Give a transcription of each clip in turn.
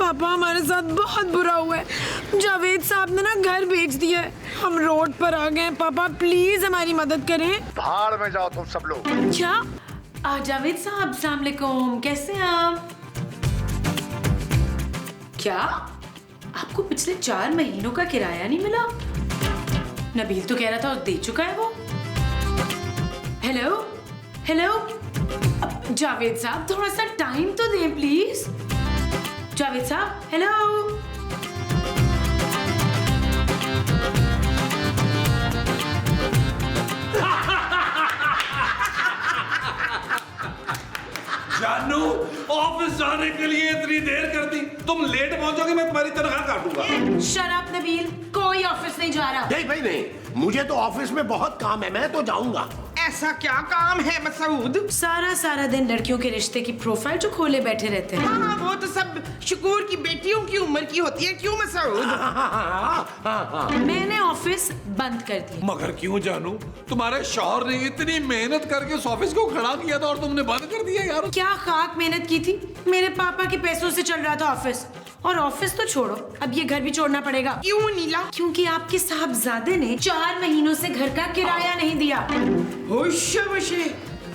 पापा हमारे साथ बहुत बुरा हुआ है। जावेद साहब ने ना घर बेच दिया है, हम रोड पर आ गए हैं। पापा प्लीज हमारी मदद करें। भाड़ में जाओ तुम सब लोग। क्या जावेद साहब अस्सलाम वालेकुम, कैसे हैं आप? क्या आपको पिछले 4 महीनों का किराया नहीं मिला? नबील तो कह रहा था दे चुका है वो। हेलो हेलो जावेद साहब थोड़ा सा टाइम तो दें प्लीज। जावेद साहब हेलो। जानू ऑफिस जाने के लिए इतनी देर कर दी, तुम लेट पहुंचोगे मैं तुम्हारी तनख्वाह काटूंगा। शराब नबील, कोई ऑफिस नहीं जा रहा। नहीं भाई नहीं, मुझे तो ऑफिस में बहुत काम है, मैं तो जाऊंगा। ऐसा क्या काम है मसूद? सारा दिन लड़कियों के रिश्ते की प्रोफाइल जो खोले बैठे रहते हैं। हाँ वो तो सब शकूर की बेटियों की उम्र की होती है, क्यों मसूद? मैंने ऑफिस बंद कर दिया। मगर क्यों जानू, तुम्हारे शौहर ने इतनी मेहनत करके उस ऑफिस को खड़ा किया था और तुमने बंद कर दिया यार। क्या खाक मेहनत की थी, मेरे पापा के पैसों से चल रहा था ऑफिस। और ऑफिस तो छोड़ो, अब ये घर भी छोड़ना पड़ेगा। क्यों नीला? क्योंकि आपके साहबजादे ने 4 महीनों से घर का किराया नहीं दिया। होश वशे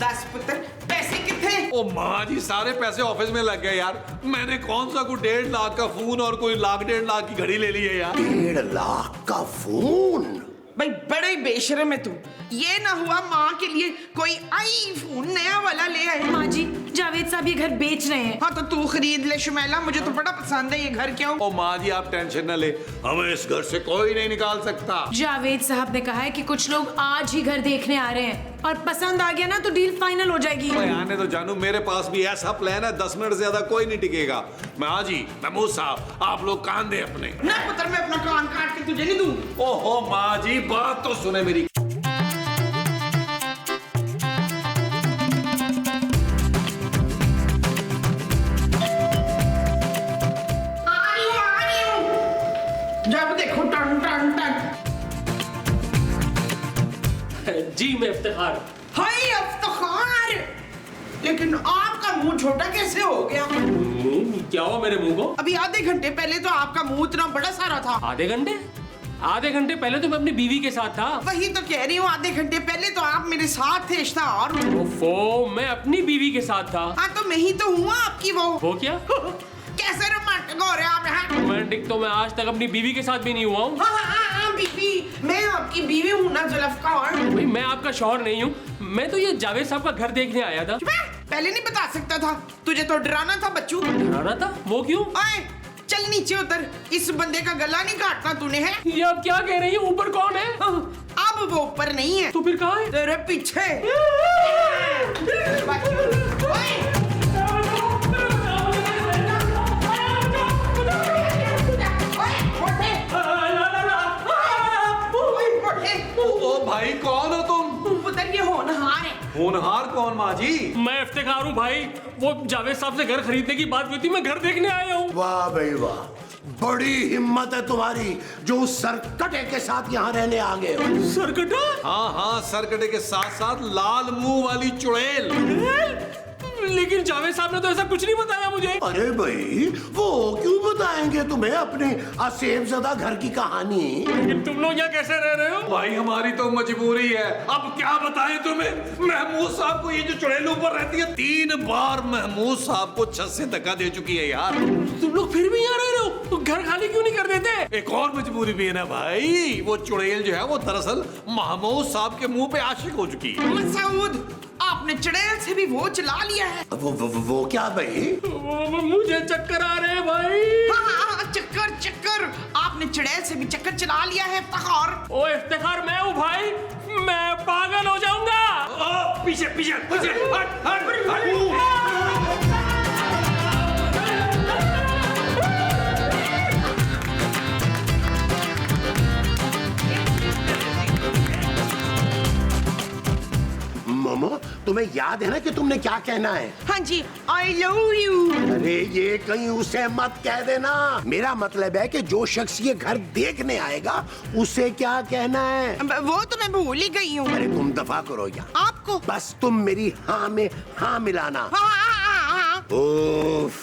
10 पुत्र, पैसे कितने? ओ माँ जी, सारे पैसे ऑफिस में लग गए यार। मैंने कौन सा कोई 1.5 लाख का फोन और कोई 1.5 लाख की घड़ी ले ली है यार। 1.5 लाख का फोन? भाई बड़े बेशरम है तू। ये ना हुआ माँ के लिए कोई आईफोन नया वाला ले आए। माँ जी जावेद साहब ये घर बेच रहे हैं। हाँ तो तू खरीद ले शुमैला, मुझे तो बड़ा पसंद है ये घर। क्यों? ओ माँ जी आप टेंशन न ले, हमें इस घर से कोई नहीं निकाल सकता। जावेद साहब ने कहा है कि कुछ लोग आज ही घर देखने आ रहे हैं और पसंद आ गया ना तो डील फाइनल हो जाएगी। आने तो जानू, मेरे पास भी ऐसा प्लान है, 10 मिनट से ज्यादा कोई नहीं टिकेगा। मैं आज ही महमूद साहब आप लोग कान दे अपने। ना पुत्र मैं अपना कान काट के तुझे नहीं दूं। ओहो माँ जी बात तो सुने मेरी। जब देखो टन टन टन। जी मैं इफ्तिखार। हाय इफ्तिखार, लेकिन आपका मुंह छोटा कैसे हो गया? क्या हुआ मेरे मुंह को? अभी आधे घंटे पहले तो आपका मुंह इतना बड़ा सारा था। आधे घंटे पहले तो मैं अपनी बीवी के साथ था। वही तो कह रही हूँ, आधे घंटे पहले तो आप मेरे साथ थे इश्तार। ओफो, मैं अपनी बीवी के साथ था। हाँ तो मैं ही तो हूँ आपकी वो क्या? कैसे रोमांटिक हो रहे हैं आप? रोमांटिक तो मैं आज तक अपनी बीवी के साथ भी नहीं हुआ हूँ। हाँ बीवी, मैं आपकी बीवी हूँ ना जुल्फकार। भाई मैं आपका शौहर नहीं हूँ, मैं तो ये जावेद साहब का घर देखने आया था। पहले नहीं बता सकता था? तुझे तो डराना था बच्चू। डराना था? वो क्यों? आए चल नीचे उतर, इस बंदे का गला नहीं काटना तूने है। ये आप क्या कह रही हो? ऊपर कौन है? अब वो ऊपर नहीं है तो फिर कहाँ है? तेरे पीछे। ओ भाई कौन हो तुम? पुत्र ये होनहार है। होनहार कौन माँ जी? मैं इफ्तिखार हूँ भाई। वो जावेद साहब से घर खरीदने की बात हुई थी, मैं घर देखने आया हूँ। वाह भाई वाह, बड़ी हिम्मत है तुम्हारी जो उस सरकटे के साथ यहाँ रहने आ गए हो। सरकटा? हाँ सरकटे के साथ साथ लाल मुंह वाली चुड़ैल। लेकिन जावेद साहब ने तो ऐसा कुछ नहीं बताया मुझे। अरे भाई वो क्यों बताएंगे तुम्हें अपने असेबज़दा घर की कहानी? लेकिन तुम लोग यहाँ कैसे रह रहे हो? भाई हमारी तो मजबूरी है, अब क्या बताएं तुम्हें। महमूद साहब को ये जो चुड़ैल ऊपर रहती है, 3 बार महमूद साहब को छत से धक्का दे चुकी है यार। तुम लोग फिर भी यहाँ रह रहे हो, तो घर खाली क्यों नहीं कर देते? एक और मजबूरी भी है ना भाई, वो चुड़ैल जो है वो दरअसल महमूद साहब के मुंह पे आशिक हो चुकी है। मसूद आपने चुड़ैल से भी वो चला लिया है। वो क्या भाई? मुझे चक्कर आ रहे हैं भाई। हाँ, चक्कर आपने चुड़ैल से भी चक्कर चला लिया है इफ्तिखार। ओ इफ्तिखार मैं हूँ भाई, मैं पागल हो जाऊंगा। पीछे पीछे पीछे हट हट हट। मामा तुम्हें याद है ना कि तुमने क्या कहना है? हाँ जी, आई लव यू। अरे ये कहीं उसे मत कह देना। मेरा मतलब है कि जो शख्स ये घर देखने आएगा उसे क्या कहना है? वो तो मैं भूल ही गई हूँ। अरे तुम दफा करो या आपको बस तुम मेरी हाँ में हाँ मिलाना। हाँ। उफ,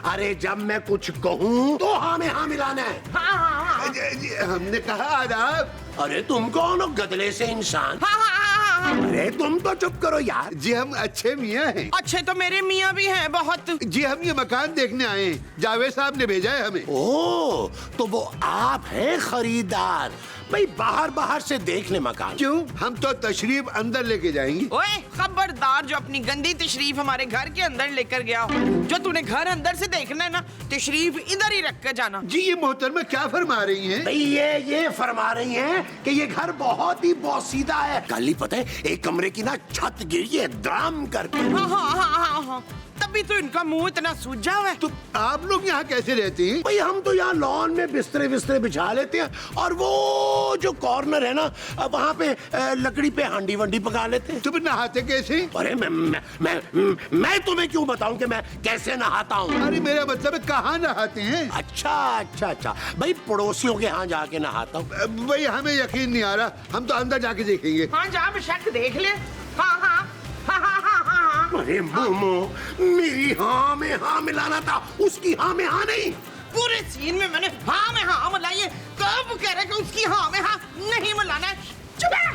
अरे जब मैं कुछ कहूँ तो हाँ में हाँ मिलाना है। हाँ हाँ हाँ हमने कहा आदाब। अरे तुम कौन हो गदले से इंसान? हाँ हाँ हाँ हाँ। अरे तुम तो चुप करो यार। जी हम अच्छे मियाँ हैं। अच्छे तो मेरे मियाँ भी हैं बहुत। जी हम ये मकान देखने आए हैं, जावेद साहब ने भेजा है हमें। ओ तो वो आप हैं खरीदार। भाई बाहर बाहर से देख ले मकान। क्यों? हम तो तशरीफ अंदर लेके जाएंगे। ओए खबरदार, जो अपनी गंदी तशरीफ हमारे घर के अंदर लेकर गया हो। जो तूने घर अंदर से देखना है ना, तशरीफ इधर ही रख कर जाना। जी ये मोहतरमा क्या फरमा रही हैं? भाई ये फरमा रही हैं कि ये घर बहुत ही बोसीदा है। कल ही पता है एक कमरे की ना छत गिरी है दाम करके। हाँ हाँ हाँ हाँ हाँ, तभी तो इनका मुंह इतना सूजा हुआ है। तो आप लोग यहाँ कैसे रहते हैं? भाई हम तो यहाँ लॉन में बिस्तरे बिस्तरे बिछा लेते हैं और वो जो कॉर्नर है ना वहाँ पे लकड़ी पे हांडी वंडी पका लेते हैं। तुम नहाते कैसे? अरे मैं तुम्हें क्यों बताऊं कि मैं कैसे नहाता हूँ? अरे मेरा मतलब है कहाँ नहाते हैं? अच्छा भाई पड़ोसियों के यहाँ जाके नहाता हूँ। भाई हमें यकीन नहीं आ रहा, हम तो अंदर जाके देखेंगे। हाँ जा बेशक देख ले। हाँ हाँ हाँ हाँ हाँ हाँ। अरे मोमो, मेरी हाँ में हाँ मिलाना था, उसकी हाँ में हाँ नहीं। पूरे सीन में मैंने हाँ में हाँ मिलाई है, कब कह रहे कि उसकी हाँ में हाँ नहीं मिलाना है। चुप है।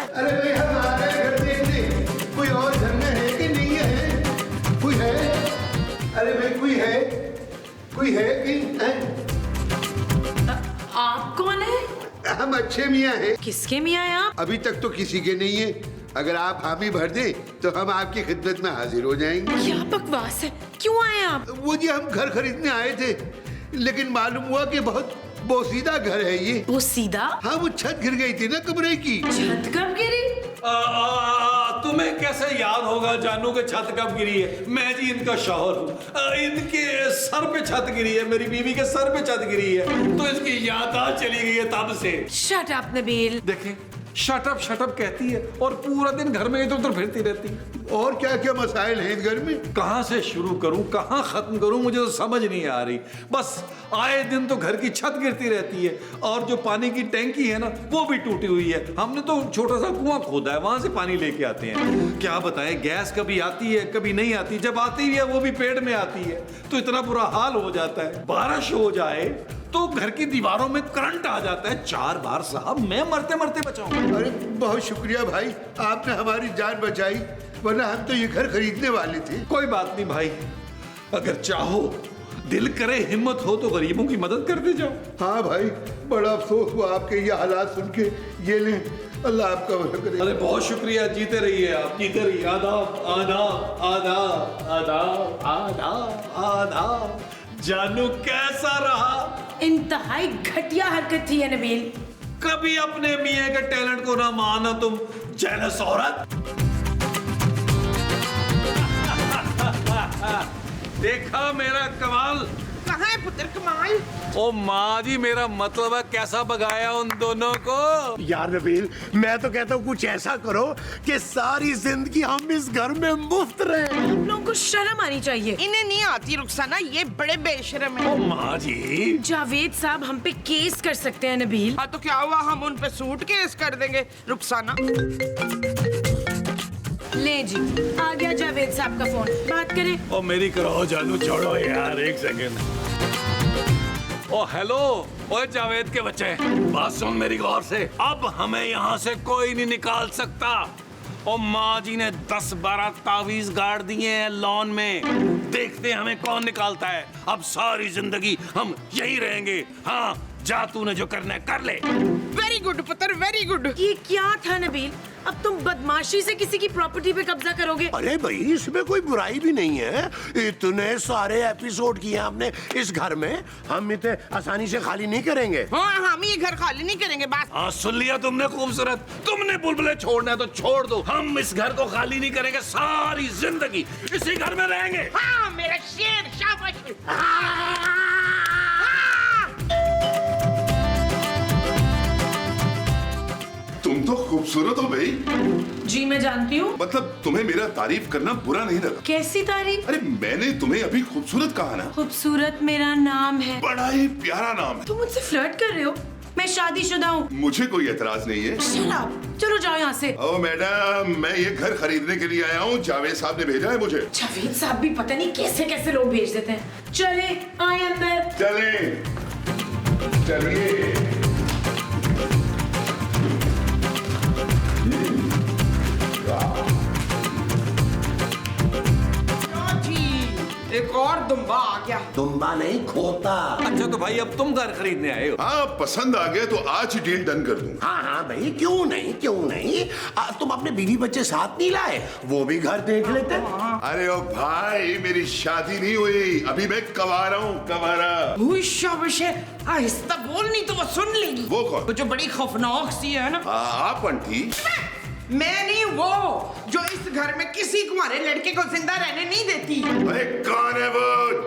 अरे भाई हम आ रहे हैं घर देखने, कोई और घर में है कि नहीं है? कोई है? अरे भाई कोई है कहीं? आप कौन है? हम अच्छे मियाँ हैं। किसके मियाँ हैं आप? अभी तक तो किसी के नहीं है। अगर आप हामी भर दें तो हम आपकी खिदमत में हाजिर हो जाएंगे। क्या बकवास है, क्यों आए आप? वो जी हम घर खरीदने आए थे, लेकिन मालूम हुआ कि बहुत बोसीदा घर है ये। वो सीधा? हाँ वो छत गिर गई थी ना कमरे की। छत कब गिरी? तुम्हें कैसे याद होगा जानू के छत कब गिरी है? मैं जी इनका शौहर हूँ। इनके सर पे छत गिरी है, मेरी बीवी के सर पे छत गिरी है, तो इसकी याददाश्त चली गई है तब से। Shut up Nabeel. देखें शटअप कहती है और पूरा दिन घर में इधर उधर फिरती रहती है। और क्या क्या मसाइल हैं इस घर में? कहाँ से शुरू करूं, कहाँ खत्म करूं, मुझे तो समझ नहीं आ रही। बस आए दिन तो घर की छत गिरती रहती है और जो पानी की टैंकी है ना वो भी टूटी हुई है। हमने तो छोटा सा कुआं खोदा है, वहां से पानी लेके आते हैं। क्या बताएं, गैस कभी आती है कभी नहीं आती, जब आती है वो भी पेड़ में आती है, तो इतना बुरा हाल हो जाता है। बारिश हो जाए तो घर की दीवारों में करंट आ जाता है 4 बार। साहब मैं मरते मरते बचाऊं। अरे बहुत शुक्रिया भाई, आपने हमारी जान बचाई, वरना हम तो ये घर खरीदने वाले थे। कोई बात नहीं भाई, अगर चाहो दिल करे हिम्मत हो तो गरीबों की मदद करते जाओ। हाँ भाई, बड़ा अफसोस हुआ आपके ये हालात सुन के। ये लें, अल्लाह आपका भला करे। अरे बहुत शुक्रिया, जीते रहिए आप, जीते रहिए। आदाब आदाब आदाब आदाब आदाब आदाब। जानू कैसा रहा? इंतहाई घटिया हरकत थी है नबील। कभी अपने मियाँ के टैलेंट को ना माना तुम जेलस औरत। देखा मेरा कमाल? कहाँ है पुत्र कमाल? ओ माँ जी, मेरा मतलब है कैसा भगाया उन दोनों को। यार नबील, मैं तो कहता हूँ कुछ ऐसा करो कि सारी जिंदगी हम इस घर में मुफ्त रहे। आप लोगों को शर्म आनी चाहिए। इन्हें नहीं आती रुखसाना, ये बड़े बेशर्म है। ओ माँ जी, जावेद साहब हम पे केस कर सकते हैं नबील। हाँ तो क्या हुआ, हम उन पे सूट केस कर देंगे रुखसाना। ले जी, आ गया जावेद साहब का फोन, बात करें। ओ मेरी करो जानू, छोड़ो यार एक सेकंड। ओ हेलो, ओए जावेद के बच्चे, बात सुन मेरी गौर से। अब हमें यहाँ से कोई नहीं निकाल सकता। ओ माँ जी ने 10-12 तावीज गाड़ दिए हैं लॉन में, देखते हैं हमें कौन निकालता है। अब सारी जिंदगी हम यही रहेंगे। हाँ जा, तूने जो करना है कर ले। वेरी गुड पुत्र, वेरी गुड। ये क्या था नबील, अब तुम बदमाशी से किसी की प्रॉपर्टी पे कब्जा करोगे? अरे भाई इसमें कोई बुराई भी नहीं है, इतने सारे एपिसोड किए हमने इस घर में, हम इतने आसानी से खाली नहीं करेंगे। हाँ हम ये घर खाली नहीं करेंगे बस। हाँ सुन लिया तुमने खूबसूरत, तुमने बुलबुले छोड़ना है तो छोड़ दो, हम इस घर को खाली नहीं करेंगे, सारी जिंदगी इसी घर में रहेंगे। हाँ मेरा शेर, शाबाश। तुम तो खूबसूरत हो भाई। जी मैं जानती हूँ। मतलब तुम्हें मेरा तारीफ करना बुरा नहीं लगा? कैसी तारीफ? अरे मैंने तुम्हें अभी खूबसूरत कहा ना। खूबसूरत मेरा नाम है। बड़ा ही प्यारा नाम है। तुम मुझसे फ्लर्ट कर रहे हो? मैं शादीशुदा हूँ। मुझे कोई एतराज नहीं है। चलो जाओ यहाँ से। ओ मैडम, मैं ये घर खरीदने के लिए आया हूँ, जावेद साहब ने भेजा है मुझे। जावेद साहब भी पता नहीं कैसे कैसे लोग भेज देते हैं। चले आए अंदर। चलिए। एक और दुम्बा आ गया। दुम्बा नहीं, खोता। अच्छा तो भाई अब तुम घर खरीदने आए हो? हाँ, पसंद आ गया तो आज ही डील डन कर दूं। हाँ भाई, क्यों नहीं। तुम अपने बीवी बच्चे साथ नहीं लाए? वो भी घर देख लेते। अरे ओ भाई, मेरी शादी नहीं हुई, अभी मैं कवारा हूँ, कवारा। आहिस्ता बोल, नहीं तो वो सुन लेगी। वो कौन? वो जो बड़ी खौफनाक सी है ना। आप आंटी? मैं नहीं, वो जो इस घर में किसी कुंवारे लड़के को जिंदा रहने नहीं देती। अरे कौन है वो?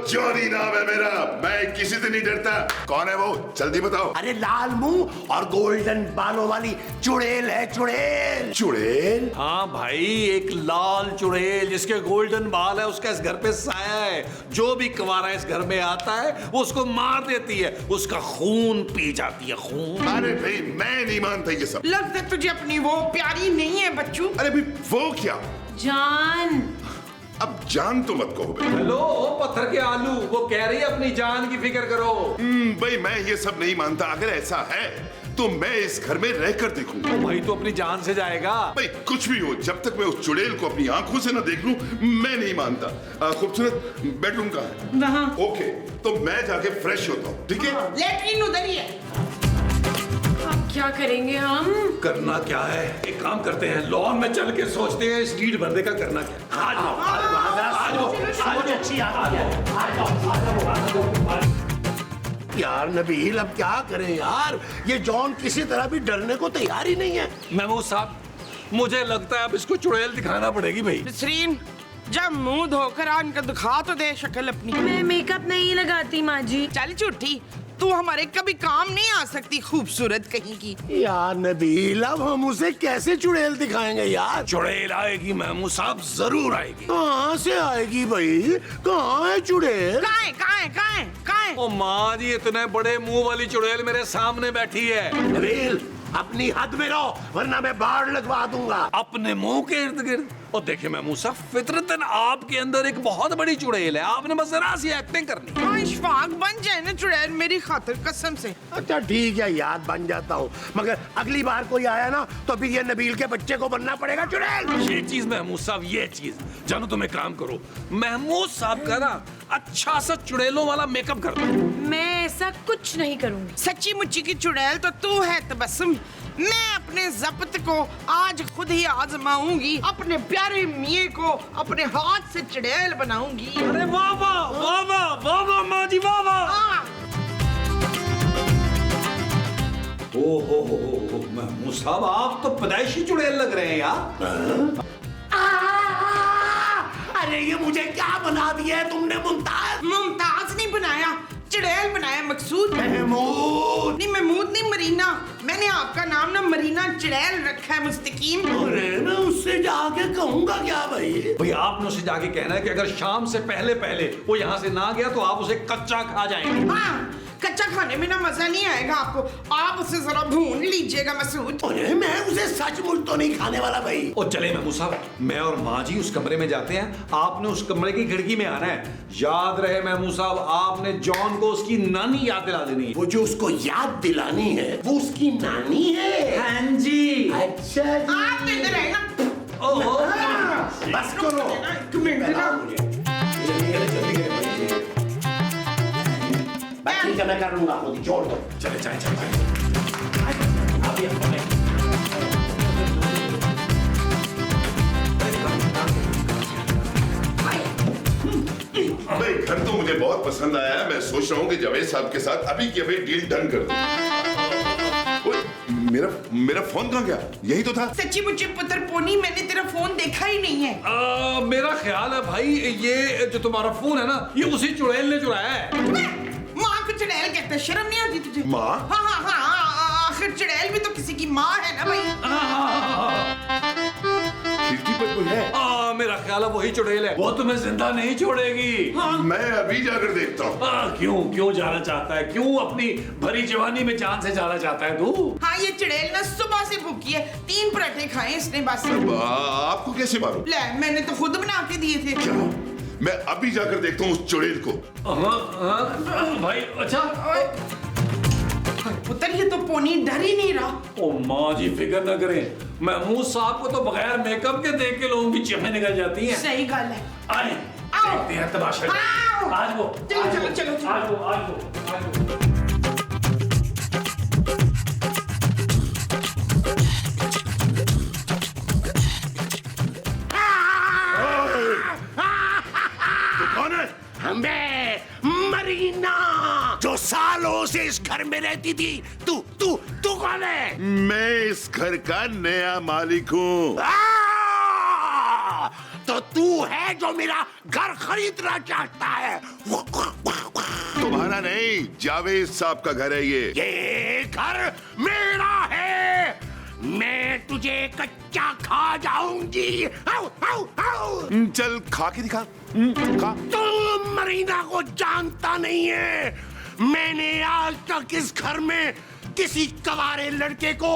जॉनी नाम है मेरा, मैं किसी से नहीं डरता। कौन है वो, जल्दी बताओ। अरे लाल मुंह और गोल्डन बालों वाली चुड़ैल है, चुड़ैल। चुड़ैल? हाँ भाई, एक लाल चुड़ैल जिसके गोल्डन बाल है, उसका इस घर पे साया है। जो भी कुंवारा इस घर में आता है वो उसको मार देती है, उसका खून पी जाती है, खून। अरे भाई, मैं नहीं मानता ये सब। लगता है तुझे अपनी वो प्यारी नहीं है बच्चू। अरे भाई, वो क्या? जान। अब जान तो मत कहो भाई। हेलो पत्थर के आलू, वो कह रही है अपनी जान की फिक्र करो। भाई मैं ये सब नहीं मानता। अगर ऐसा है तो मैं इस घर में रहकर देखूंगा। तो भाई तो अपनी जान से जाएगा। भाई कुछ भी हो, जब तक मैं उस चुड़ैल को अपनी आंखों से ना देख लूं, मैं नहीं मानता। खूबसूरत बेडरूम कहाँ है? वहाँ। ओके, तो मैं जाके फ्रेश होता हूँ, ठीक है? लेटरिन उधर ही है। अब क्या करेंगे हम? करना क्या है, एक काम करते हैं, लॉन में चल के सोचते हैं इस लीड बंदे का करना क्या। आ जाओ। यार नबील, अब क्या करें यार, ये जॉन किसी तरह भी डरने को तैयार ही नहीं है। महमूद साहब, मुझे लगता है अब इसको चुड़ैल दिखाना पड़ेगी भाई। नसरीन, जब मुंह धोकर आ, इनका दिखा तो दे शक्ल अपनी। मैं मेकअप नहीं लगाती माँ जी। चल झूठी, तू हमारे कभी काम नहीं आ सकती, खूबसूरत कहीं की। यार नबील, अब हम उसे कैसे चुड़ैल दिखाएंगे यार? चुड़ैल आएगी महमूद साहब, जरूर आएगी। कहाँ से आएगी भाई? कहाँ है चुड़ैल? कहाँ है? ओ माँ जी, इतने बड़े मुंह वाली चुड़ैल मेरे सामने बैठी है। नबील, अपनी हद में रहो, वरना मैं बाढ़ लगवा दूंगा। अपने मुंह के इर्द गिर्द। और देखिए महमूद साहब, फितरतन आपके अंदर एक बहुत बड़ी चुड़ैल है, आपने बस जरा सी एक्टिंग करनी। हाँ, इशफाक बन जाए ना चुड़ैल मेरी खातिर, कसम से। अच्छा ठीक है, याद बन जाता हूँ, मगर अगली बार कोई आया ना तो फिर ये नबील के बच्चे को बनना पड़ेगा चुड़ैल। ये चीज महमूद साहब, ये चीज जानो, तुम एक काम करो, महमूद साहब का ना अच्छा सा चुड़ैलों वाला मेकअप कर दो। मैं ऐसा कुछ नहीं करूंगी। सच्ची मुच्ची की चुड़ैल तो तू है तबस्सुम। मैं अपने जब्त को आज खुद ही आजमाऊंगी, अपने प्यारे मियाँ को अपने हाथ से चुड़ैल बनाऊंगी। अरे वाह वाह वाह वाह वाह वाह माँ जी, वाह वाह। ओ महमूद साहब, आप तो पैदाइशी चुड़ैल लग रहे हैं यार। अरे ये मुझे क्या बना दिया है तुमने? मुमताज नहीं बनाया, चुड़ैल बनाया मकसूद। महमूद नहीं मरीना, मैंने आपका नाम ना मरीना चुड़ैल रखा है मुस्तकीम। अरे मैं उससे जाके कहूंगा क्या भाई? भाई आपने उसे जाके कहना है कि अगर शाम से पहले पहले वो यहाँ से ना गया तो आप उसे कच्चा खा जाएंगे। हाँ, कच्चा खाने में ना मजा नहीं आएगा आपको, आप उसे जरा भून लीजिएगा मसूद। अरे मैं उसे सचमुच तो नहीं खाने वाला भाई। और चले महमूद साहब, मैं और माँ जी उस कमरे में जाते हैं, आपने उस कमरे की खिड़की में आना है। याद रहे महमूद साहब, आपने जॉन को उसकी नानी याद दिला देनी है। वो जो उसको याद दिलानी है वो उसकी नानी है। हाँ जी। अच्छा जी। आप इधर आए ना। बस करो। एक मिनट ना। ठीक है, मैं करूंगा, खुद ही छोड़ दो। चले जाए भाई घर तो मुझे बहुत पसंद आया है। मैं सोच रहा हूँ कि जावेद साहब के साथ अभी की अभी डील डन कर दूं। मेरा फोन कहाँ गया? यही तो था। सच्ची मुच्ची पुत्र पोनी, मैंने तेरा फोन देखा ही नहीं है। मेरा ख्याल है भाई, ये जो तुम्हारा फोन है ना, ये उसी चुड़ैल ने चुराया है। माँ को चुड़ैल कहते हैं, शर्म नहीं आती तुझे? माँ? हाँ, आखिर चुड़ैल भी तो किसी की माँ है ना भाई। खिड़की पर कोई है? मेरा ख्याल वाला वही चुड़ैल है, वो तुम्हें जिंदा नहीं छोड़ेगी। मैं अभी जाकर देखता हूँ। क्यों जाना चाहता है? क्यों अपनी भरी जवानी में जान से जाना चाहता है तू? हाँ, ये चुड़ैल ना सुबह से भूखी है, 3 पराठे खाए इसने बस। आपको कैसे मालूम? ले, मैंने तो खुद बना के दिए थे। क्या? मैं अभी जाकर देखता हूँ उस चुड़ैल को। भाई अच्छा पुत्र, ये तो पोनी डर ही नहीं रहा। ओ माँ जी फिक्र न करें, महमूद साहब को तो बगैर मेकअप के देख के लोगों की चेहरे निकल जाती हैं। सही गल है। आए देखते हैं तमाशा। आज वो चलो। आज वो मैं मरीना, जो सालों से इस घर में रहती थी। तू कौन है? मैं इस घर का नया मालिक हूँ। तो तू है जो मेरा घर खरीदना चाहता है? तुम्हारा नहीं, जावेद साहब का घर है ये घर मेरा है। मैं तुझे कच्चा खा जाऊंगी। आओ, आओ, आओ। चल खा के दिखा। खा। तुम मरीना को जानता नहीं है। मैंने आज तक इस घर में किसी कवारे लड़के को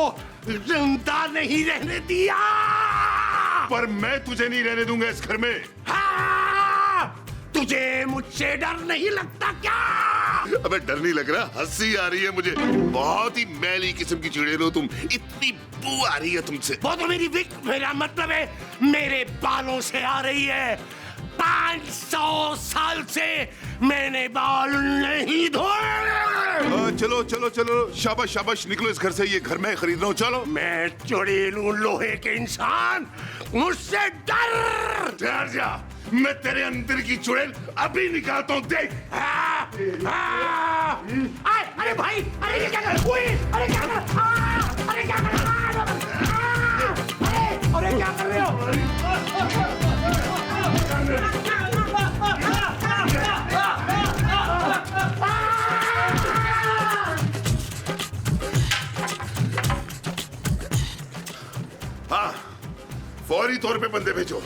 जिंदा नहीं रहने दिया। पर मैं तुझे नहीं रहने दूंगा इस घर में। हाँ, तुझे मुझसे डर नहीं लगता क्या? अबे डर नहीं लग रहा, हंसी आ रही है मुझे। बहुत ही मैली किस्म की चुड़ैल हो तुम, इतनी बू आ रही है तुमसे। वो तो मेरा मतलब है मेरे बालों से आ रही है। 500 साल से मैंने बाल नहीं धोए। चलो शाबाश निकलो इस घर से। ये घर मैं खरीद रहा हूँ, चलो। मैं चुड़ैल हूँ, लोहे के इंसान, मुझसे डर जा। मैं तेरे अंदर की चुड़ैल अभी निकालता हूँ, देख। अरे भाई, अरे ये क्या कर रहे हो? अरे क्या कर रहे हो? हाँ, फौरी तौर पे बंदे भेजो।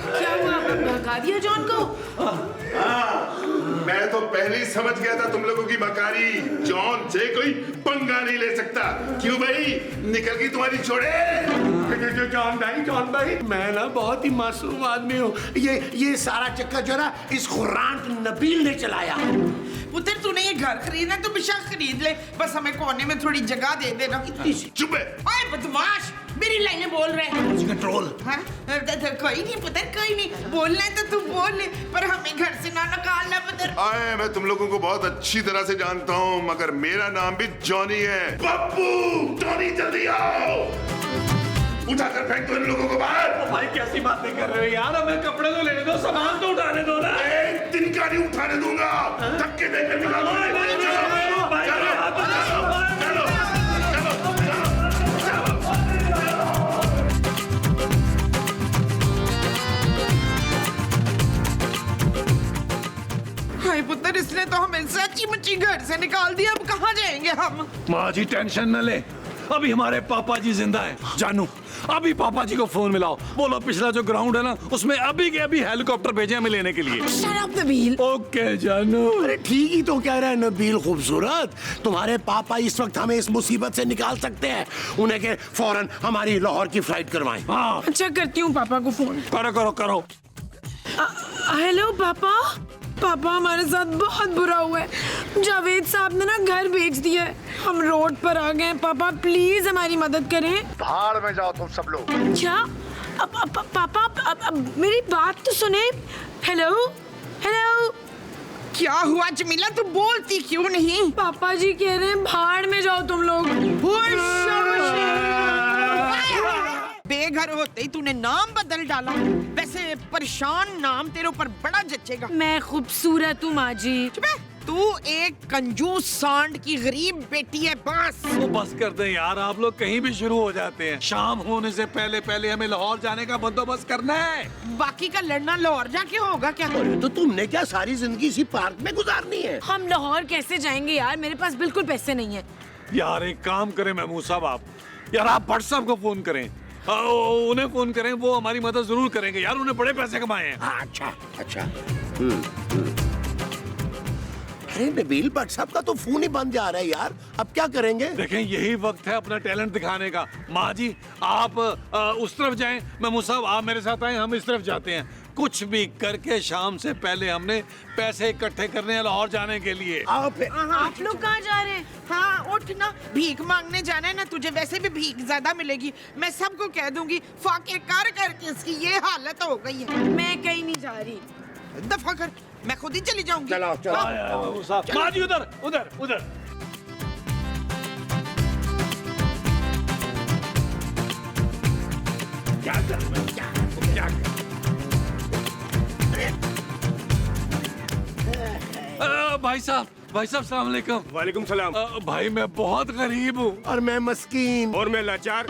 क्या हुआ? भगा दिया जॉन को? मैं तो पहले ही समझ गया था तुम लोगों की मकारी। जॉन से कोई पंगा नहीं ले सकता। क्यों भाई, निकल गई तुम्हारी चुड़ैल? जॉन भाई, मैं ना बहुत ही मासूम आदमी हूँ। ये सारा चक्कर जो ना इस खुरान नबील ने चलाया। पुत्र, तूने ये घर खरीदना तो बेशक खरीद ले, बस हमें कोने में थोड़ी जगह दे देना। चुप है। ओए बदमाश, मेरी लाइनें बोल रहे हैं। कंट्रोल। हाँ? कोई नहीं पुत्र, कोई नहीं। बोलना है तो तू बोल ले, पर हमें घर से ना निकालना पुत्र। आए, मैं तुम लोगों को बहुत अच्छी तरह से जानता हूँ, मगर मेरा नाम भी जॉनी है। पप्पू, जॉनी जल्दी आओ। उठाकर फेंक दो इन लोगों को बाहर। भाई कैसी बातें कर रहे हो यार? हमें कपड़े तो लेने दो, सामान तो उठाने दो ना। एक दिन का नहीं उठाने दूंगा। धक्के देकर निकालो। हाय पुत्र, इसने तो हमें सच्ची मुच्ची घर से निकाल दिया। अब कहाँ जाएंगे हम? माँ जी टेंशन न ले, अभी हमारे पापा जी जिंदा हैं। जानू, अभी पापा जी को फोन मिलाओ, बोलो पिछला जो ग्राउंड है ना उसमें अभी के अभी हेलीकॉप्टर भेजे हमें लेने के लिए। Shut up, Nabeel. ओके जानू। अरे ठीक ही तो कह रहा है नबील खूबसूरत। तुम्हारे पापा इस वक्त हमें इस मुसीबत से निकाल सकते हैं। उन्हें के फौरन हमारी लाहौर की फ्लाइट करवाएं। हाँ अच्छा, करती हूँ पापा को फोन। करो। हेलो पापा। पापा, हमारे साथ बहुत बुरा हुआ है। जावेद साहब ने ना घर बेच दिया है, हम रोड पर आ गए। पापा प्लीज हमारी मदद करें। भाड़ में जाओ तुम सब लोग। क्या? पापा मेरी बात तो सुने। हेलो। क्या हुआ जमीला, तू बोलती क्यों नहीं? पापा जी कह रहे हैं भाड़ में जाओ तुम लोग। बेघर होते ही तूने नाम बदल डाला। वैसे परेशान नाम तेरे ऊपर बड़ा जचेगा। मैं खूबसूरत हूँ माँ जी। चुप है, तू एक कंजूस सांड की गरीब बेटी है बस। वो बस कर दे यार, आप लोग कहीं भी शुरू हो जाते हैं। शाम होने से पहले पहले हमें लाहौर जाने का बंदोबस्त करना है। बाकी का लड़ना लाहौर जाके होगा क्या? अरे तो तुमने क्या सारी जिंदगी इसी पार्क में गुजारनी है? हम लाहौर कैसे जाएंगे यार, मेरे पास बिल्कुल पैसे नहीं है। यार एक काम करें महमूद साहब, आप यार आप भट्ट साहब को फोन करें, उन्हें फोन करें, वो हमारी मदद जरूर करेंगे यार, उन्हें बड़े पैसे कमाए हैं। अच्छा अच्छा। अरे नबील, भट्ट साहब का तो फोन ही बंद जा रहा है यार, अब क्या करेंगे? देखें यही वक्त है अपना टैलेंट दिखाने का। माँ जी आप उस तरफ जाएं, महमूद साहब आप मेरे साथ आए, हम इस तरफ जाते हैं। कुछ भी करके शाम से पहले हमने पैसे इकट्ठे करने हैं लाहौर जाने के लिए। आओ फिर। आप लोग कहाँ जा रहे हैं? हाँ उठ ना, भीख मांगने जाना है ना तुझे, वैसे भी भीख ज्यादा मिलेगी। मैं सबको कह दूंगी, फाके कर करके इसकी ये हालत हो गई है। मैं कहीं नहीं जा रही। दफा कर, मैं खुद ही चली जाऊंगी। चलो चलो। महमूद साहब, माँ जी उधर उधर उधर। क्या करूं मैं, क्या करूं? भाई साहब सलाम अलैकुम। वालेकुम सलाम। भाई मैं बहुत गरीब हूँ। और मैं मस्कीन। और मैं लाचार।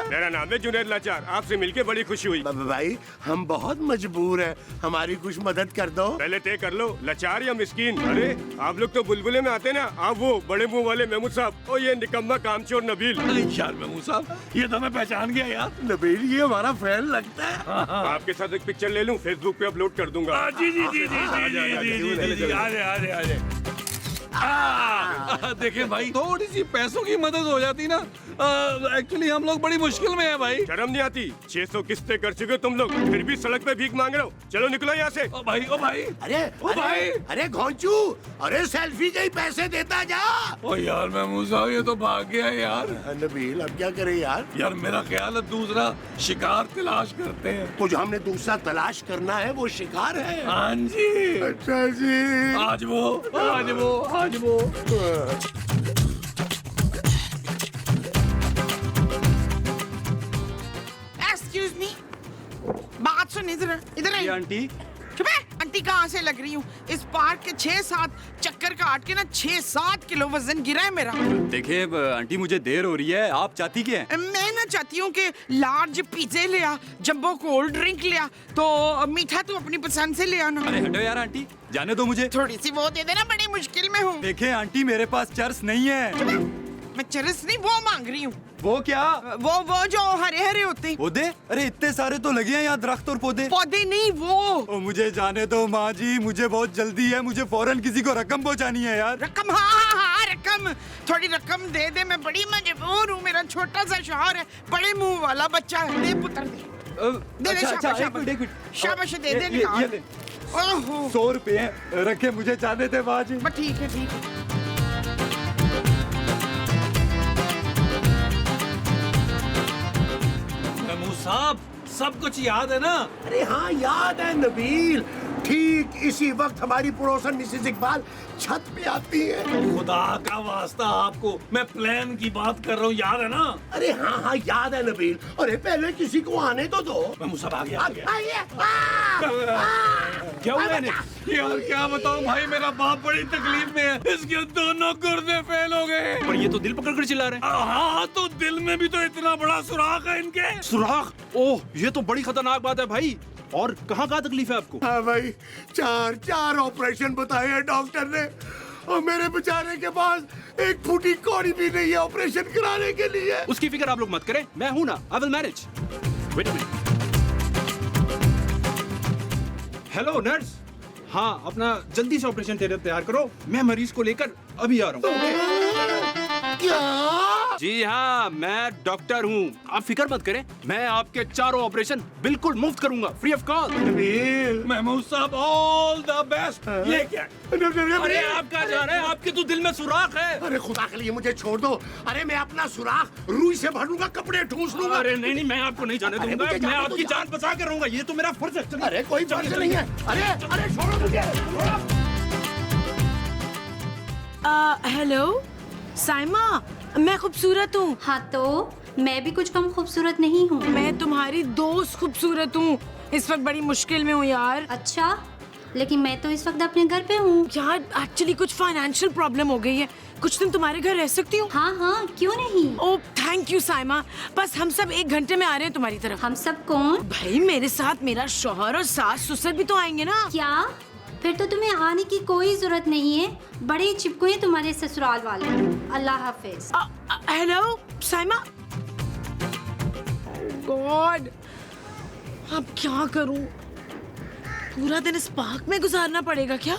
मेरा नाम है जुनैद लाचार, आपसे मिलके बड़ी खुशी हुई। भाई हम बहुत मजबूर हैं, हमारी कुछ मदद कर दो। पहले तय कर लो, लाचार या मिस्कीन। अरे आप लोग तो बुलबुले में आते ना, आप वो बड़े मुंह वाले महमूद साहब और ये निकम्मा कामचोर नबील। यार महमूद साहब ये तो मैं पहचान गया यार। नबील ये हमारा फैन लगता है। आपके साथ एक पिक्चर ले लूं, फेसबुक पे अपलोड कर दूंगा। जी जी जी जी जी आ देखिए भाई, थोड़ी सी पैसों की मदद हो जाती ना, एक्चुअली हम लोग बड़ी मुश्किल में है भाई। शर्म नहीं आती? 600 किस्तें कर चुके हो तुम लोग, फिर भी सड़क पे भीख मांग रहे हो। चलो निकलो यहाँ से। ओ भाई अरे भाई। अरे घोंचू, अरे सेल्फी के ही पैसे देता जा। ओ यार महमूद साहब ये तो भाग गया यार। नबील अब क्या करें यार? यार मेरा ख्याल है दूसरा शिकार तलाश करते हैं। तो जो हमने दूसरा तलाश करना है वो शिकार है। हाँ जी। अच्छा जी। आज वो एक्सक्यूज मी, बात सुन, इधर इधर आई। आंटी चुप है, आंटी कहाँ से लग रही हूँ? इस पार्क के 6-7 चक्कर काट के ना 6-7 किलो वजन गिरा है मेरा। देखिए आंटी मुझे देर हो रही है, आप चाहती क्या है? मैं ना चाहती हूँ कि लार्ज पिज़्ज़े ले आ, जंबो कोल्ड ड्रिंक ले आ, तो मीठा तू अपनी पसंद से ले आना। अरे हटो यार आंटी, जाने दो मुझे। थोड़ी सी वो दे देना, बड़ी मुश्किल में हूँ। देखिए आंटी मेरे पास चर्स नहीं है। मैं चरस नहीं, वो मांग रही हूँ। वो क्या? वो जो हरे हरे होते हैं। पौधे? अरे इतने सारे तो लगे हैं यहाँ दरख्त और पौधे। पौधे नहीं वो। ओ मुझे जाने दो माँ जी, मुझे बहुत जल्दी है, मुझे फौरन किसी को रकम पहुँचानी है यार। रकम? हाँ रकम, थोड़ी रकम दे दे, मैं बड़ी मजबूर हूँ। मेरा छोटा सा शौहर है, बड़े मुंह वाला बच्चा है। दे पुत्र दे, दे शाबाश शाबाश, दे दे निकाल। ओहो 100 रुपए रखे, मुझे जाने दे माँ जी। ठीक है ठीक है। महमूद साहब सब कुछ याद है ना? अरे हाँ याद है नबील, ठीक इसी वक्त हमारी पड़ोसन मिसेस इकबाल छत पे आती है। खुदा का वास्ता आपको मैं प्लान की बात कर रहा हूँ, याद है ना? अरे हाँ याद है नबील। अरे पहले किसी को आने तो दो। महमूद साहब आ गया। आइए। क्या हुआ इन्हें? यार क्या बताऊं भाई, मेरा बाप बड़ी तकलीफ में है, इसके दोनों गुर्दे फेल हो गए। पर ये तो दिल पकड़ कर चिल्ला रहे हैं। हाँ तो दिल में भी तो इतना बड़ा सुराख है इनके। सुराख? ओह ये तो बड़ी खतरनाक बात है भाई। और कहाँ तकलीफ है आपको? हाँ भाई, 4 ऑपरेशन बताए हैं डॉक्टर ने, और मेरे बेचारे के पास एक फूटी कौड़ी भी नहीं है ऑपरेशन कराने के लिए। उसकी फिक्र आप लोग मत करें, मैं हूं ना, I will manage. Wait a minute. Hello nurse, हाँ अपना जल्दी से ऑपरेशन थिएटर तैयार करो, मैं मरीज को लेकर अभी आ रहा हूँ। क्या? जी हाँ, मैं डॉक्टर हूँ, आप फिक्र मत करें, मैं आपके 4 ऑपरेशन बिल्कुल मुफ्त करूंगा, फ्री ऑफ कॉस्ट। महमूद साहब ऑल द बेस्ट। ये क्या? अरे आप कहाँ जा रहे हैं? आपके तो दिल में सुराख है। अरे खुदा के लिए मुझे छोड़ दो। अरे मैं अपना सुराख रुई से भरूंगा, कपड़े ठूस लूंगा। अरे नहीं मैं आपको नहीं जाने दूंगा, मुझे मैं जाने आपकी दो जान बचा कर रहूंगा, ये तो मेरा फर्ज है। अरे कोई फर्ज नहीं है। अरे छोड़ो मुझे। हेलो साइमा, मैं खूबसूरत हूँ। हाँ तो मैं भी कुछ कम खूबसूरत नहीं हूँ। मैं तुम्हारी दोस्त खूबसूरत हूँ, इस वक्त बड़ी मुश्किल में हूँ यार। अच्छा लेकिन मैं तो इस वक्त अपने घर पे हूँ। यार एक्चुअली कुछ फाइनेंशियल प्रॉब्लम हो गई है, कुछ दिन तुम्हारे घर रह सकती हूँ? हाँ हाँ, क्यों नहीं। ओह थैंक यू साइमा, बस हम सब 1 घंटे में आ रहे हैं तुम्हारी तरफ। हम सब कौन? भाई मेरे साथ मेरा शौहर और सास ससुर भी तो आएंगे ना। क्या? फिर तो तुम्हें आने की कोई जरूरत नहीं है, बड़े चिपको हैं तुम्हारे ससुराल वाले। अल्लाह हाफिज। हेलो साइमा। गॉड, अब क्या करूं? पूरा दिन इस पार्क में गुजारना पड़ेगा क्या?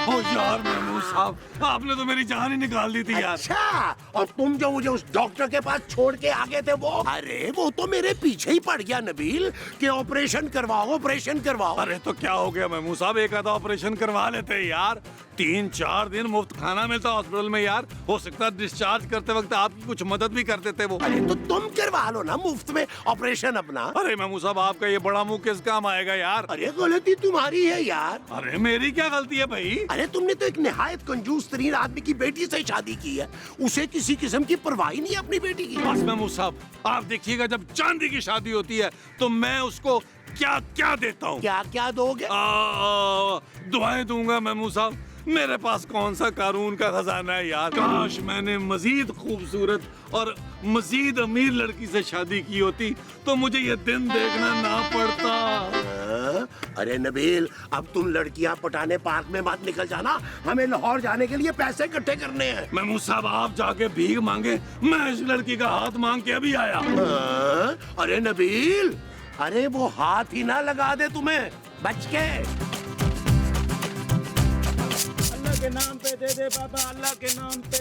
ओ यार महमूद साहब, आपने तो मेरी जान ही निकाल दी थी यार। अच्छा, और तुम जो मुझे उस डॉक्टर के पास छोड़ के आ गए थे वो? अरे वो तो मेरे पीछे ही पड़ गया नबील कि ऑपरेशन करवाओ, ऑपरेशन करवाओ। अरे तो क्या हो गया महमूद साहब, एक आधा ऑपरेशन करवा लेते यार। 3-4 दिन मुफ्त खाना मिलता हॉस्पिटल में यार, हो सकता है डिस्चार्ज करते वक्त आपकी कुछ मदद भी कर देते वो। अरे तो तुम करवा लो ना मुफ्त में ऑपरेशन अपना। अरे महमूद साहब, आपका ये बड़ा मुंह किस काम आएगा यार? अरे गलती तुम्हारी है यार। अरे मेरी क्या गलती है भाई? अरे तुमने तो एक निहायत कंजूस तरीन आदमी की बेटी से शादी की है, उसे किसी किस्म की परवाह ही नहीं है अपनी बेटी की। बस महमूद साहब, आप देखिएगा जब चांदी की शादी होती है तो मैं उसको क्या क्या देता हूँ। क्या क्या दोगे? दुआएं दूंगा महमूद साहब। मेरे पास कौन सा कानून का खजाना है यार। काश मैंने मजीद खूबसूरत और मजीद अमीर लड़की से शादी की होती तो मुझे ये दिन देखना ना पड़ता। अरे नबील, अब तुम लड़कियां पटाने पार्क में मत निकल जाना, हमें लाहौर जाने के लिए पैसे इकट्ठे करने हैं। महमूद साहब, आप जाके भीख मांगे, मैं इस लड़की का हाथ मांग के अभी आया। अरे नबील, अरे वो हाथ ही ना लगा दे तुम्हें, बच के। के नाम पे दे दे बाबा, अल्लाह के नाम पे,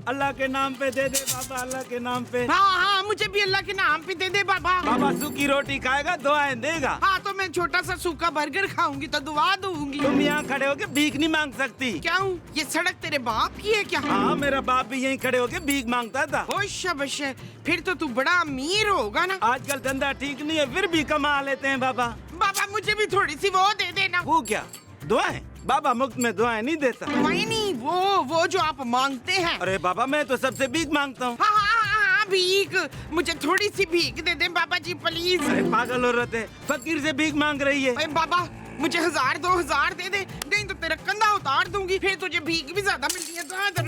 अल्लाह के नाम पे दे दे बाबा, अल्लाह के नाम पे। हाँ हाँ, मुझे भी अल्लाह के नाम पे दे दे बाबा। बाबा सूखी रोटी खाएगा, दुआएं देगा। हाँ तो मैं छोटा सा सूखा बर्गर खाऊंगी तो दुआ दूंगी। तुम यहाँ खड़े होके भीख नहीं मांग सकती। क्यों? ये सड़क तेरे बाप की है क्या? हाँ, मेरा बाप भी यहीं खड़े होके भीख मांगता था। शाबाश, फिर तो तू बड़ा अमीर होगा ना। आजकल धंधा ठीक नहीं है, फिर भी कमा लेते हैं बाबा। बाबा मुझे भी थोड़ी सी वो दे देना। वो क्या? दुआएं? बाबा मुफ्त में दुआएं नहीं देता। वही नहीं, वो जो आप मांगते हैं। अरे बाबा, मैं तो सबसे भीख मांगता हूँ। हाँ, भीख। मुझे थोड़ी सी भीख दे दे बाबा जी प्लीज। अरे पागल औरत है, फकीर से भीख मांग रही है। अरे बाबा, मुझे 1000-2000 दे दे, नहीं तो तेरा कंधा उतार दूंगी, फिर तुझे भीख भी ज्यादा मिलती है। क्या कर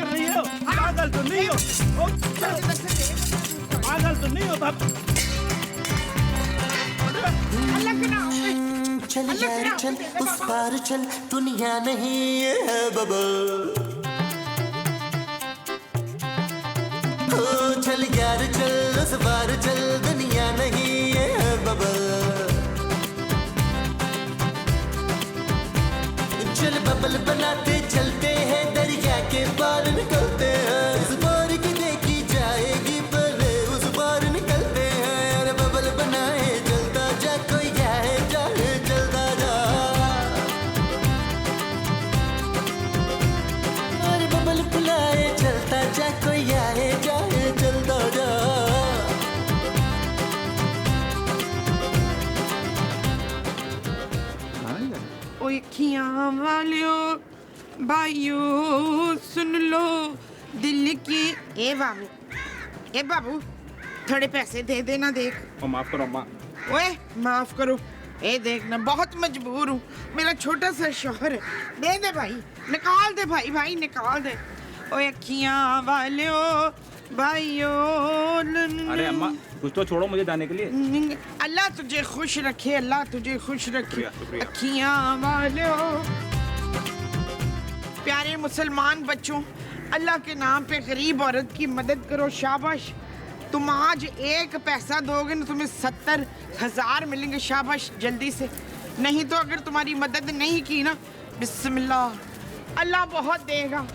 रही हो? पागल तो नहीं हो? पागल तो नहीं हो बाबा? चल यार चल, उस पार चल, दुनिया नहीं है बबल। ओ चल यार चल, उस पार चल, दुनिया नहीं है बबल। चल बबल बनाते चलते हैं, दरिया के पार निकलते हैं। इस पार की देखी जाएगी पर उस पार निकलते हैं। अरे बबल बनाए चलता जा, कोई जाए जाए चलता जा। अरे बबल बुलाए चलता जा, कोई आए जाए चलता जा। ओए खियां वालियो भाइयों सुन लो दिल की। ए बाबू थोड़े पैसे दे देना। देख माफ करो माँ। ओए माफ करो, ए देखना बहुत मजबूर हूँ, मेरा छोटा सा शौहर है। दे दे भाई, निकाल दे भाई निकाल दे। ओए अखियां वालियो भाइयों। अरे अम्मा, कुछ तो छोड़ो मुझे जाने के लिए। अल्लाह तुझे खुश रखे, अल्लाह तुझे खुश रखे। अखियां वालियो। प्यारे मुसलमान बच्चों, अल्लाह के नाम पे गरीब औरत की मदद करो। शाबाश, तुम आज 1 पैसा दोगे ना तुम्हें 70,000 मिलेंगे। शाबाश, जल्दी से, नहीं तो अगर तुम्हारी मदद नहीं की ना, बिस्मिल्लाह, अल्लाह बहुत देगा।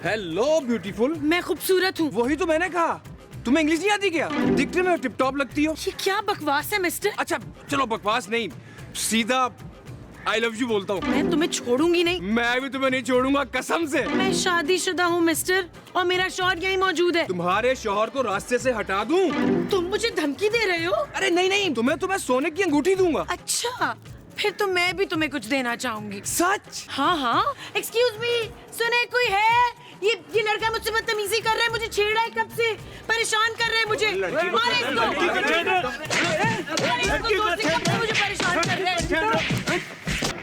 Hello beautiful. मैं खूबसूरत हूँ। वही तो मैंने कहा, तुम्हें इंग्लिश नहीं आती क्या? दिखने में टिप टॉप लगती हो। ये क्या बकवास है मिस्टर? अच्छा चलो बकवास नहीं, सीधा आई लव यू बोलता हूँ। मैं तुम्हें छोड़ूंगी नहीं। मैं भी तुम्हें नहीं छोड़ूंगा कसम से। मैं शादीशुदा हूँ मिस्टर, और मेरा शौहर यहीं मौजूद है। तुम्हारे शौहर को रास्ते से हटा दूं? तुम मुझे धमकी दे रहे हो? अरे नहीं नहीं, तुम्हें सोने की अंगूठी दूंगा। अच्छा, फिर तो मैं भी तुम्हें कुछ देना चाहूंगी। सच? हाँ हाँ। एक्सक्यूज मी, सुने कोई है? ये लड़का मुझसे बदतमीजी कर रहा है, मुझे छेड़ रहा है, कब से परेशान कर रहा है मुझे। मारे इसको। मुझे परेशान कर रहा है।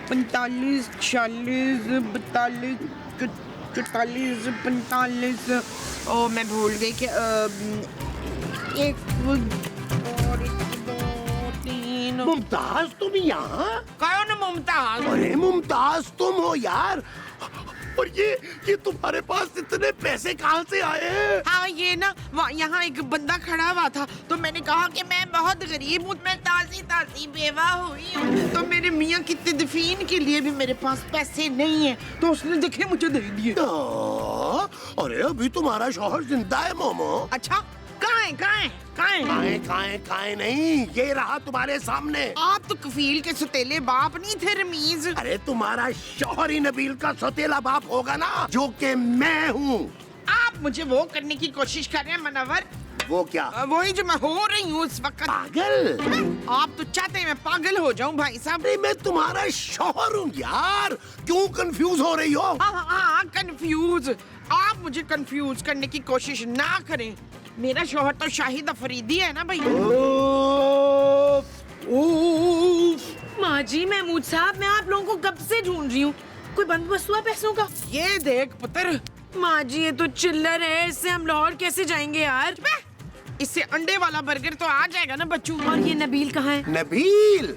45, 46, 42, 44, 45। ओ मैं भूल गई कि एक और 1, 2, 3। मुमताज तुम यहाँ? कौन मुमताज? अरे मुमताज तुम हो यार। और ये तुम्हारे पास इतने पैसे कहाँ से आए? हाँ ये ना यहाँ एक बंदा खड़ा हुआ था, तो मैंने कहा कि मैं बहुत गरीब हूँ, मैं ताज़ी बेवा हुई हूँ, तो मेरे मियाँ की तदफीन के लिए भी मेरे पास पैसे नहीं है, तो उसने देखे मुझे दे दिए। अरे अभी तुम्हारा शौहर जिंदा है मोमो। अच्छा, काहे नहीं, ये रहा तुम्हारे सामने। आप तो कफील के सौतेले बाप नहीं थे रमीज। अरे तुम्हारा शौहर ही नबील का सौतेला बाप होगा ना, जो कि मैं हूँ। आप मुझे वो करने की कोशिश कर रहे हैं मनवर। वो क्या? वही जो मैं हो रही हूँ उस वक्त। पागल? आप तो चाहते हैं मैं पागल हो जाऊँ भाई साहब। अरे मैं तुम्हारा शौहर हूँ यार, क्यों कंफ्यूज हो रही हो? हाँ कंफ्यूज। आप मुझे कंफ्यूज करने की कोशिश ना करें, मेरा शौहर तो शाहिद अफरीदी है ना भाई। माँ जी, महमूद साहब, मैं आप लोगों को कब से ढूंढ रही हूँ। कोई बंदोबस्त हुआ पैसों का? ये देख पुत्र। माँ जी, ये तो चिल्लर है, इससे हम लाहौर कैसे जाएंगे यार? इससे अंडे वाला बर्गर तो आ जाएगा ना बच्चू। और ये नबील कहाँ है? नबील?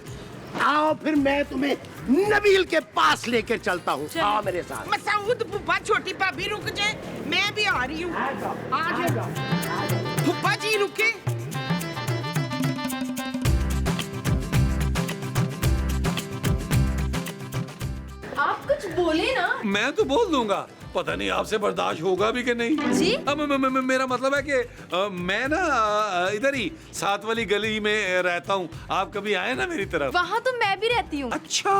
आओ फिर मैं तुम्हें नबील के पास लेकर चलता हूँ। आओ मेरे साथ। मसूद फुप्पा, छोटी भाभी रुक जाए, मैं भी आ रही हूँ। आ जाएगा फुप्पा जी, रुके। आप कुछ बोले ना। मैं तो बोल दूंगा, पता नहीं आपसे बर्दाश्त होगा भी कि नहीं। जी? मेरा मतलब है कि मैं ना इधर ही साथ वाली गली में रहता हूँ। आप कभी आए ना मेरी तरफ? वहाँ तो मैं भी रहती हूँ। अच्छा,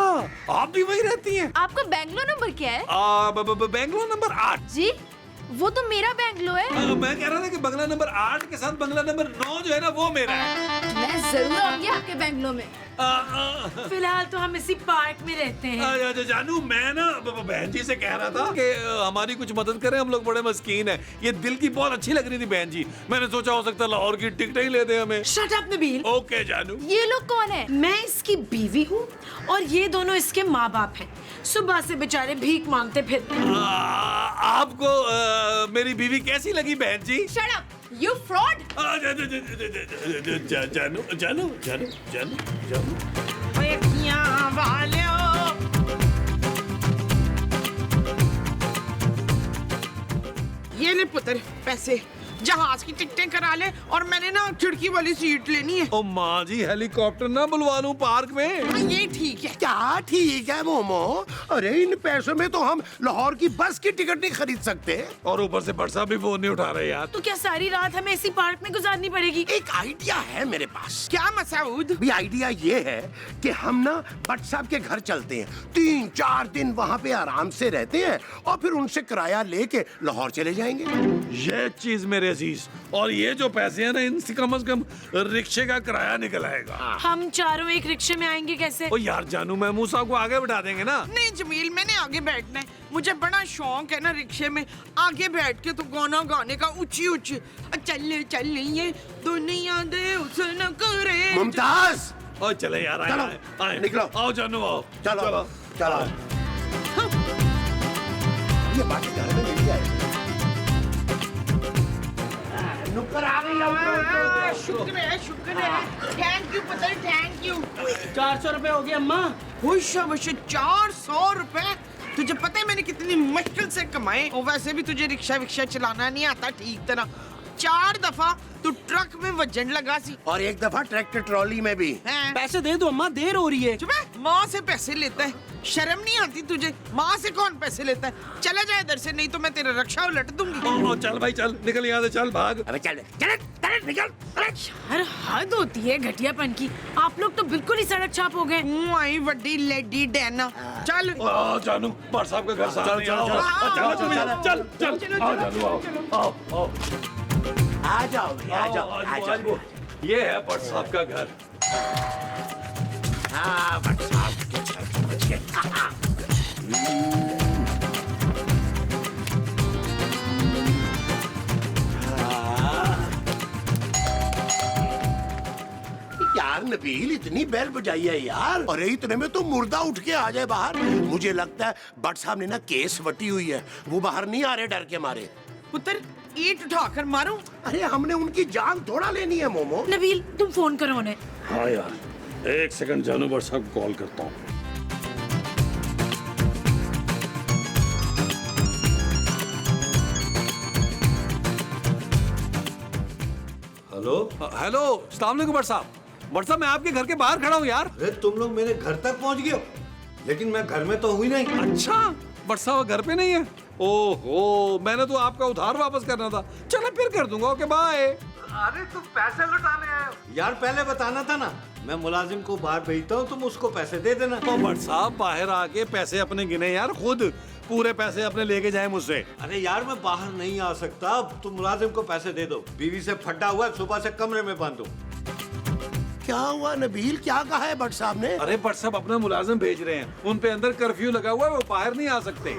आप भी वही रहती हैं? आपका बैंगलोर नंबर क्या है? बैंगलोर नंबर 8। जी, वो तो मेरा बैंगलोर है। मैं कह रहा था कि बंगला नंबर 8 के साथ बंगला नंबर 9 जो है ना, वो मेरा है। मैं जरूर आऊंगी आपके बैंगलोर में। फिलहाल तो हम इसी पार्क में रहते हैं। जानू, मैं ना बहन जी से कह रहा था कि हमारी कुछ मदद करें, हम लोग बड़े मस्कीन हैं। ये दिल की बहुत अच्छी लग रही थी बहन जी, मैंने सोचा हो सकता है लाहौर की टिकट ही ले दे हमें। Shut up Nabeel. ओके जानू। ये लोग कौन है? मैं इसकी बीवी हूँ और ये दोनों इसके माँ बाप हैं। सुबह से बेचारे भीख मांगते फिरते हैं। आपको मेरी बीवी कैसी लगी बहन जी? Shut up, you fraud! जानू जानू जानू जानू जानू ये ले पुत्र पैसे, जहाज की टिकटें करा ले, और मैंने ना खिड़की वाली सीट लेनी है। ओ माँ जी, हेलीकॉप्टर ना बुलवा लूं पार्क में? हाँ, ये ठीक है। क्या ठीक है मोमो? अरे इन पैसों में तो हम लाहौर की बस की टिकट नहीं खरीद सकते। और ऊपर से बरसा भी फोन नहीं उठा रहे यार। तो क्या सारी रात हमें इसी पार्क में गुजारनी पड़ेगी? एक आइडिया है मेरे पास। क्या मसूद? भी आइडिया ये है कि हम ना भट्ट साहब के घर चलते हैं, 3-4 दिन वहाँ पे आराम से रहते हैं, और फिर उनसे किराया लेके लाहौर चले जाएंगे। ये चीज मेरे अजीज, और ये जो पैसे हैं ना, इनसे कम से कम रिक्शे का किराया निकल आएगा। हम चारों एक रिक्शे में आएंगे कैसे? ओ यार जानू, महमूद साहब को आगे बैठा देंगे ना। नहीं जमील, मैंने आगे बैठना है, मुझे बड़ा शौक है ना रिक्शे में आगे बैठ के तो गाना गाने का, ऊंची ऊंची। चल चल ये दुनिया दे उसने करे। मुमताज, ओ चले यार, आए निकलो, आओ जानू आओ, चलो चलो। ये बाकी घर में मिल जाए। नुक्कर आ गई। शुक्र है थैंक यू पुत्र, थैंक यू। 400 रुपए हो गए अम्मा। खुश 400 रुपए? तुझे पता है मैंने कितनी मुश्किल से कमाए, और वैसे भी तुझे रिक्शा विक्शा चलाना नहीं आता ठीक तरह। 4 दफा तू ट्रक में वजन लगा सी, और 1 दफा ट्रैक्टर ट्रॉली में भी। पैसे दे दो अम्मा, देर हो रही है। चुप है, माँ से पैसे लेता है। शर्म नहीं आती तुझे? माँ से कौन पैसे लेता है? चला जाए इधर से, नहीं तो मैं तेरा रक्षा उलट दूंगी। चल भाई चल, निकल यहाँ से, चल भाग। अबे चल चल चल निकल। यार हद होती है घटियापन की। आप लोग तो बिल्कुल ही सड़क छाप हो गए। आई वड्डी लेडी डैना। चल जानू, भट्ट साहब का घर सामने, आओ। चल चल चल, आओ जानू, आओ आओ। आ जाओ आ जाओ आ जाओ। ये है भट्ट साहब का घर। हाँ भट्ट साहब के घर समझ गए। यार नबील, इतनी बेल बजाई है यार, और इतने में तो मुर्दा उठ के आ जाए बाहर। मुझे लगता है भट्ट साहब ने ना केस वटी हुई है, वो बाहर नहीं आ रहे डर के मारे। पुत्र ईंट उठाकर मारूं? अरे हमने उनकी जान थोड़ा लेनी है मोमो। नबील तुम फोन करो उन्हें। हाँ यार, एक सेकंड जानू, भट्ट साहब को कॉल करता हूँ। हेलो हेलो, अस्सलाम वालेकुम भट्ट साहब। भट्ट साहब मैं आपके घर के बाहर खड़ा हूँ यार। अरे तुम लोग मेरे घर तक पहुंच गए हो, लेकिन मैं घर में तो हुई नहीं। अच्छा, भट्ट साहब घर पे नहीं है? ओहो, मैंने तो आपका उधार वापस करना था। चलो फिर कर दूंगा, ओके बाय। अरे तुम पैसे लौटाने आए हो? यार पहले बताना था ना, मैं मुलाजिम को बाहर भेजता हूँ, तुम उसको पैसे दे देना। तो भट्ट साहब बाहर आके पैसे अपने गिने यार, खुद पूरे पैसे अपने लेके जाए मुझसे। अरे यार मैं बाहर नहीं आ सकता, तुम मुलाजिम को पैसे दे दो। बीवी से फटा हुआ है, सुबह से कमरे में बंद हूँ। क्या हुआ नबील, क्या कहा है भट्ट साहब ने? अरे भट्ट साहब अपना मुलाजिम भेज रहे हैं, उन पे अंदर कर्फ्यू लगा हुआ है, वो बाहर नहीं आ सकते।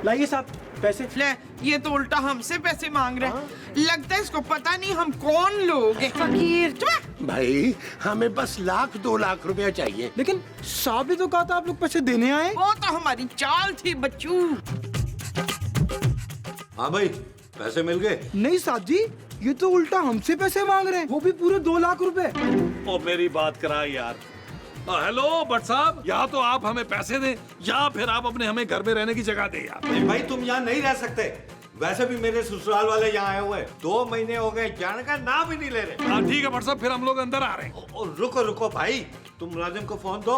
लाइए साहब पैसे। ले, ये तो उल्टा हमसे पैसे मांग रहे हैं। लगता है इसको पता नहीं हम कौन लोग हैं। फकीर भाई हमें बस 1-2 लाख रुपया चाहिए। लेकिन साहब भी तो कहा था आप लोग पैसे देने आए। वो तो हमारी चाल थी बच्चू। हाँ भाई पैसे मिल गए? नहीं साहब जी, ये तो उल्टा हमसे पैसे मांग रहे हैं, वो भी पूरे 2 लाख रुपए। ओ मेरी बात करा यार। हेलो भट्ट साहब, या तो आप हमें पैसे दें या फिर आप अपने हमें घर में रहने की जगह दें यार। नहीं भाई तुम यहाँ नहीं रह सकते, वैसे भी मेरे ससुराल वाले यहाँ आए हुए 2 महीने हो गए, जाने का नाम ही नहीं ले रहे। हाँ ठीक है भट्ट साहब, फिर हम लोग अंदर आ रहे हैं। रुको रुको भाई, तुम मुलाजिम को फोन दो,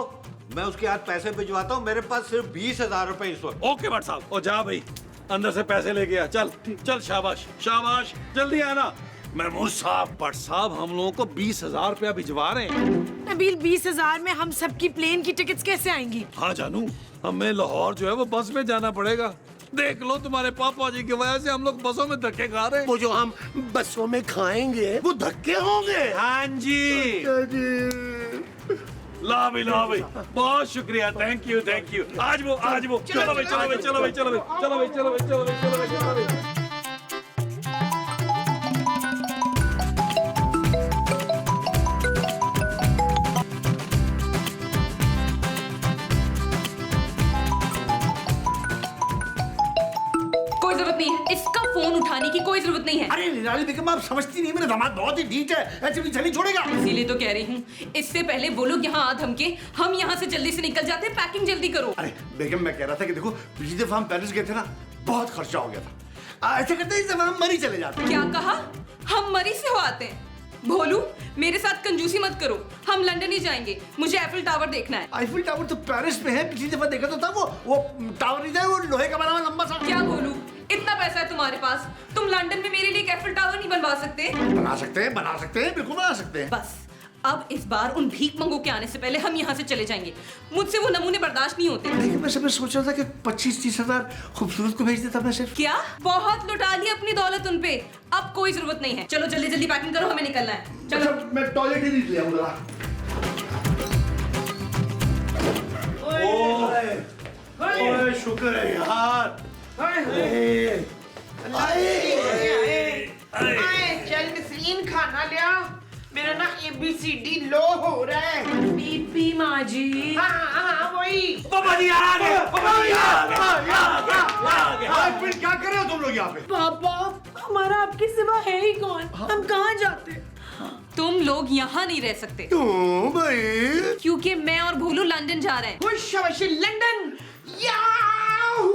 मैं उसके हाथ पैसे भिजवाता हूँ। मेरे पास सिर्फ 20,000 रुपए इस वक्त। ओके भट्ट साहब, और जा भाई अंदर से पैसे लेके आ। चल चल, शाबाश शाबाश, जल्दी आना। महमूद साहब, भट्ट साहब हम लोगों को 20,000 रुपया भिजवा रहे हैं। नबील 20,000 में हम सबकी प्लेन की टिकट्स कैसे आएंगी? हाँ जानू, हमें लाहौर जो है वो बस में जाना पड़ेगा। देख लो तुम्हारे पापा जी की वजह से हम लोग बसों में धक्के खा रहे हैं। वो जो हम बसों में खाएंगे वो धक्के होंगे। हाँ जी। ला भाई ला भाई, बहुत शुक्रिया, थैंक यू थैंक यू। आज वो चलो भाई चलो भाई चलो भाई चलो भाई चलो भाई चलो भाई चलो भाई चलो भाई चलो भाई। कोई जरूरत नहीं है, इसका फोन उठाने की कोई जरूरत नहीं है। अरे निराली बेगम आप समझती नहीं, मेरा दामाद बहुत ही ढीठ है, ऐसे भी चली छोड़ेगा। इसीलिए तो कह रही हूँ, इससे पहले वो लोग यहाँ आ धमके, हम यहाँ से जल्दी से निकल जाते। पैकिंग जल्दी करो। अरे बेगम मैं कह रहा था कि देखो पिछली दफा हम पेरिस गए थे ना, बहुत खर्चा हो गया था। ऐसे करते इस दफा हम मरी चले जाते। क्या कहा? हम मरी से हो आते हैं? भोलू मेरे साथ कंजूसी मत करो, हम लंदन ही जाएंगे, मुझे एफिल टावर देखना है। आईफिल टावर तो पेरिस में है, पिछली दफा देखा तो था। वो टावर नहीं था, वो लोहे का बना हुआ लंबा सा। क्या भोलू, इतना पैसा है तुम्हारे पास, तुम लंदन में मेरे लिए एक एफिल टावर नहीं बनवा सकते? बना सकते हैं बिल्कुल बना सकते हैं। बस अब इस बार उन भीख मंगों के आने से पहले हम यहाँ से चले जाएंगे, मुझसे वो नमूने बर्दाश्त नहीं होते। लेकिन मैं सोच रहा था कि 25-30 हजार खूबसूरत को भेज देता मैं सिर्फ। क्या बहुत लुटा ली अपनी दौलत उन पे, अब कोई जरूरत नहीं है। चलो जल्दी जल्दी पैकिंग करो, हमें निकलना है। चलो मैं टॉयलेट ही नहीं ले आऊंगा। ओए शुक्र है यार। चल नसरीन खाना लिया, मेरा ना ABCD लो हो रहा है। बीपी माँ जी। हाँ वही। पापा जी आ गए, पापा जी आ गए। फिर क्या कर रहे हो तुम लोग यहाँ पे? पापा हमारा आपके सिवा है ही कौन? हम कहाँ जाते? तुम लोग यहाँ नहीं रह सकते। क्यों भाई? क्योंकि मैं और भोलू लंदन जा रहे हैं। खुश लंदन। याहू!